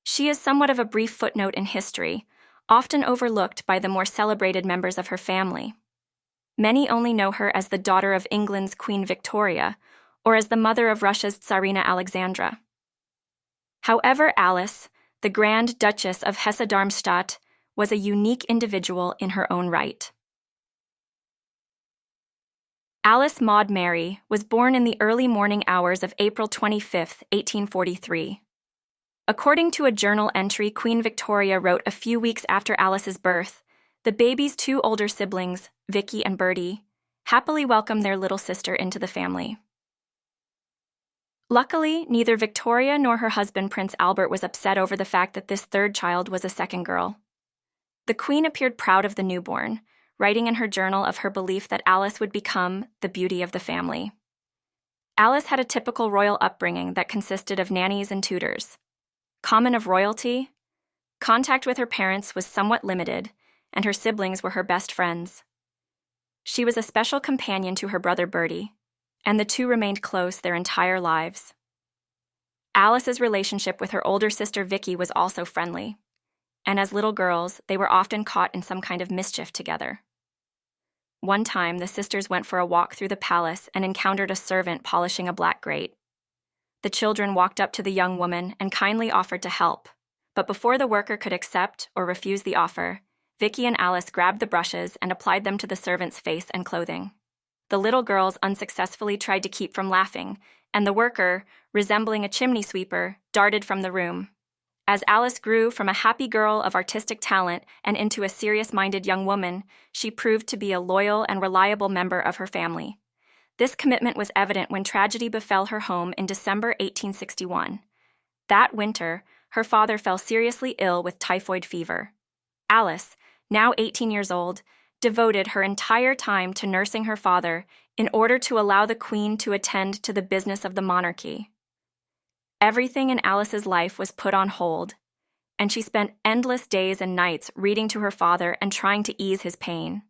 She is somewhat of a brief footnote in history, often overlooked by the more celebrated members of her family. Many only know her as the daughter of England's Queen Victoria, or as the mother of Russia's Tsarina Alexandra. However, Alice, the Grand Duchess of Hesse-Darmstadt, was a unique individual in her own right. Alice Maud Mary was born in the early morning hours of April 25, 1843. According to a journal entry Queen Victoria wrote a few weeks after Alice's birth, the baby's two older siblings, Vicky and Bertie, happily welcomed their little sister into the family. Luckily, neither Victoria nor her husband Prince Albert was upset over the fact that this third child was a second girl. The Queen appeared proud of the newborn, writing in her journal of her belief that Alice would become the beauty of the family. Alice had a typical royal upbringing that consisted of nannies and tutors. Common of royalty, contact with her parents was somewhat limited, and her siblings were her best friends. She was a special companion to her brother Bertie, and the two remained close their entire lives. Alice's relationship with her older sister Vicky was also friendly, and as little girls, they were often caught in some kind of mischief together. One time, the sisters went for a walk through the palace and encountered a servant polishing a black grate. The children walked up to the young woman and kindly offered to help, but before the worker could accept or refuse the offer, Vicky and Alice grabbed the brushes and applied them to the servant's face and clothing. The little girls unsuccessfully tried to keep from laughing, and the worker, resembling a chimney sweeper, darted from the room. As Alice grew from a happy girl of artistic talent and into a serious-minded young woman, she proved to be a loyal and reliable member of her family. This commitment was evident when tragedy befell her home in December 1861. That winter, her father fell seriously ill with typhoid fever. Alice, now 18 years old, devoted her entire time to nursing her father in order to allow the Queen to attend to the business of the monarchy. Everything in Alice's life was put on hold, and she spent endless days and nights reading to her father and trying to ease his pain.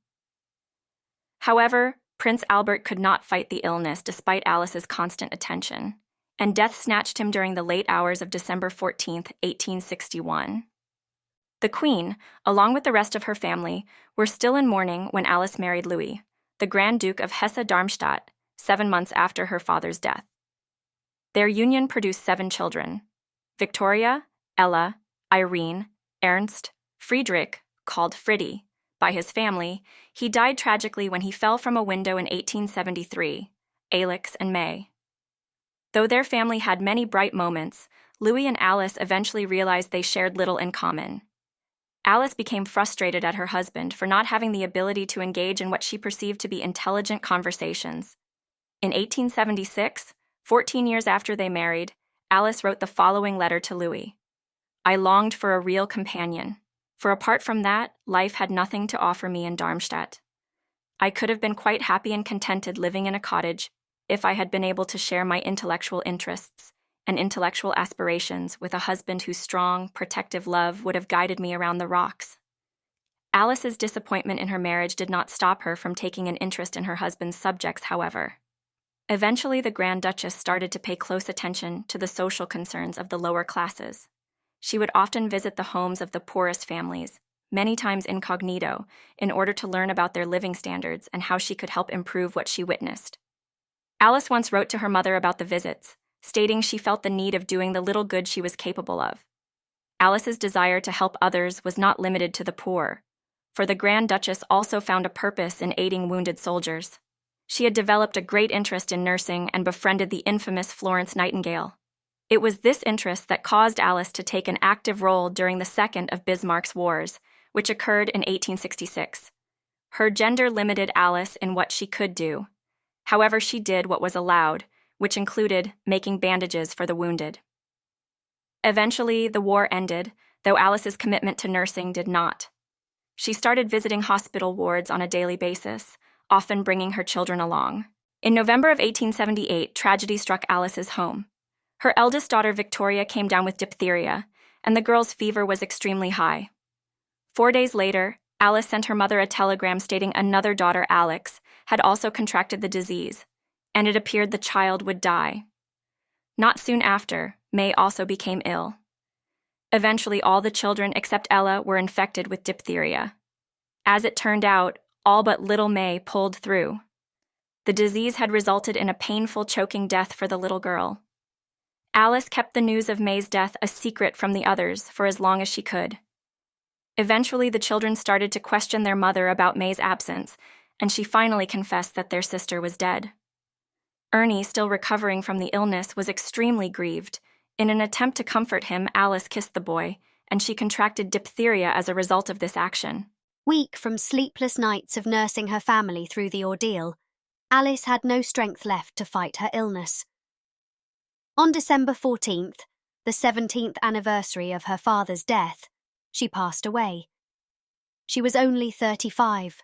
However, Prince Albert could not fight the illness despite Alice's constant attention, and death snatched him during the late hours of December 14, 1861. The Queen, along with the rest of her family, were still in mourning when Alice married Louis, the Grand Duke of Hesse-Darmstadt, 7 months after her father's death. Their union produced 7 children: Victoria, Ella, Irene, Ernst, Friedrich, called Friddy by his family. He died tragically when he fell from a window in 1873, Alex and May. Though their family had many bright moments, Louis and Alice eventually realized they shared little in common. Alice became frustrated at her husband for not having the ability to engage in what she perceived to be intelligent conversations. In 1876, 14 years after they married, Alice wrote the following letter to Louis: "I longed for a real companion, for apart from that, life had nothing to offer me in Darmstadt. I could have been quite happy and contented living in a cottage if I had been able to share my intellectual interests and intellectual aspirations with a husband whose strong, protective love would have guided me around the rocks." Alice's disappointment in her marriage did not stop her from taking an interest in her husband's subjects, however. Eventually, the Grand Duchess started to pay close attention to the social concerns of the lower classes. She would often visit the homes of the poorest families, many times incognito, in order to learn about their living standards and how she could help improve what she witnessed. Alice once wrote to her mother about the visits, stating she felt the need of doing the little good she was capable of. Alice's desire to help others was not limited to the poor, for the Grand Duchess also found a purpose in aiding wounded soldiers. She had developed a great interest in nursing and befriended the infamous Florence Nightingale. It was this interest that caused Alice to take an active role during the second of Bismarck's wars, which occurred in 1866. Her gender limited Alice in what she could do. However, she did what was allowed, which included making bandages for the wounded. Eventually, the war ended, though Alice's commitment to nursing did not. She started visiting hospital wards on a daily basis, often bringing her children along. In November of 1878, tragedy struck Alice's home. Her eldest daughter Victoria came down with diphtheria, and the girl's fever was extremely high. 4 days later, Alice sent her mother a telegram stating another daughter, Alex, had also contracted the disease, and it appeared the child would die. Not soon after, May also became ill. Eventually, all the children except Ella were infected with diphtheria. As it turned out, all but little May pulled through. The disease had resulted in a painful, choking death for the little girl. Alice kept the news of May's death a secret from the others for as long as she could. Eventually, the children started to question their mother about May's absence, and she finally confessed that their sister was dead. Ernie, still recovering from the illness, was extremely grieved. In an attempt to comfort him, Alice kissed the boy, and she contracted diphtheria as a result of this action. Weak from sleepless nights of nursing her family through the ordeal, Alice had no strength left to fight her illness. On December 14th, the 17th anniversary of her father's death, she passed away. She was only 35.